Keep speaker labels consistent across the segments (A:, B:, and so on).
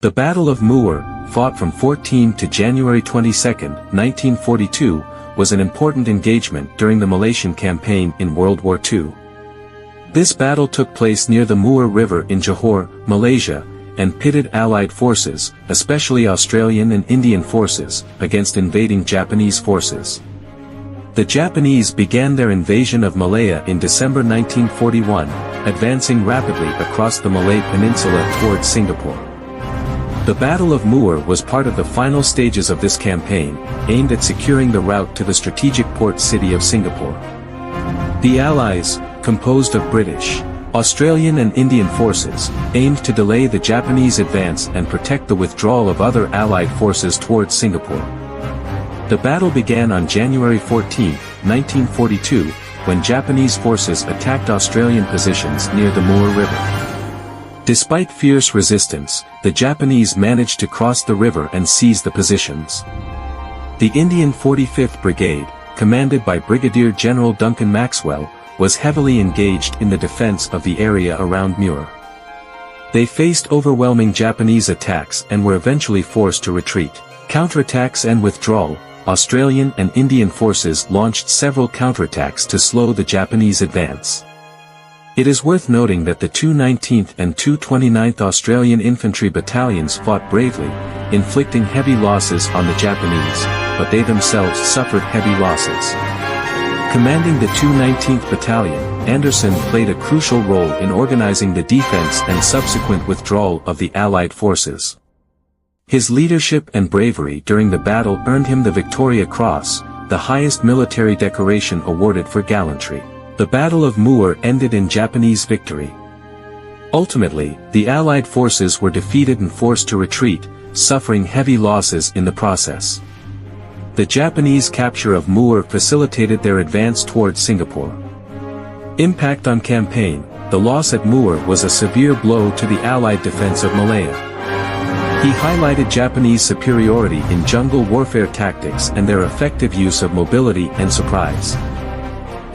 A: The Battle of Muar, fought from 14 to January 22, 1942, was an important engagement during the Malaysian campaign in World War II. This battle took place near the Muar River in Johor, Malaysia, and pitted Allied forces, especially Australian and Indian forces, against invading Japanese forces. The Japanese began their invasion of Malaya in December 1941, advancing rapidly across the Malay Peninsula towards Singapore. The Battle of Muar was part of the final stages of this campaign, aimed at securing the route to the strategic port city of Singapore. The Allies, composed of British, Australian and Indian forces, aimed to delay the Japanese advance and protect the withdrawal of other Allied forces towards Singapore. The battle began on January 14, 1942, when Japanese forces attacked Australian positions near the Muar River. Despite fierce resistance, the Japanese managed to cross the river and seize the positions. The Indian 45th Brigade, commanded by Brigadier General Duncan Maxwell, was heavily engaged in the defense of the area around Muar. They faced overwhelming Japanese attacks and were eventually forced to retreat. Counterattacks and withdrawal. Australian and Indian forces launched several counterattacks to slow the Japanese advance. It is worth noting that the 219th and 229th Australian Infantry Battalions fought bravely, inflicting heavy losses on the Japanese, but they themselves suffered heavy losses. Commanding the 219th Battalion, Anderson played a crucial role in organizing the defense and subsequent withdrawal of the Allied forces. His leadership and bravery during the battle earned him the Victoria Cross, the highest military decoration awarded for gallantry. The Battle of Muar ended in Japanese victory. Ultimately, the Allied forces were defeated and forced to retreat, suffering heavy losses in the process. The Japanese capture of Muar facilitated their advance towards Singapore. Impact on campaign. The loss at Muar was a severe blow to the Allied defense of Malaya. He highlighted Japanese superiority in jungle warfare tactics and their effective use of mobility and surprise.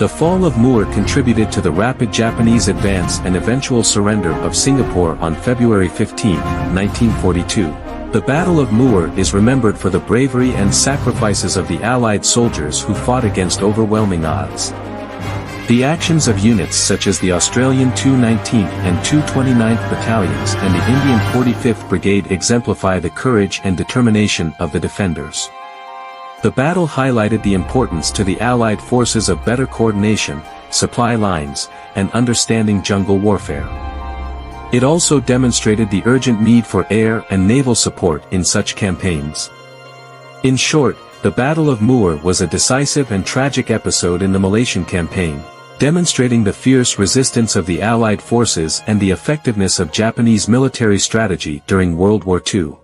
A: The fall of Muar contributed to the rapid Japanese advance and eventual surrender of Singapore on February 15, 1942. The Battle of Muar is remembered for the bravery and sacrifices of the Allied soldiers who fought against overwhelming odds. The actions of units such as the Australian 219th and 229th Battalions and the Indian 45th Brigade exemplify the courage and determination of the defenders. The battle highlighted the importance to the Allied forces of better coordination, supply lines, and understanding jungle warfare. It also demonstrated the urgent need for air and naval support in such campaigns. In short, the Battle of Muar was a decisive and tragic episode in the Malaysian campaign, demonstrating the fierce resistance of the Allied forces and the effectiveness of Japanese military strategy during World War II.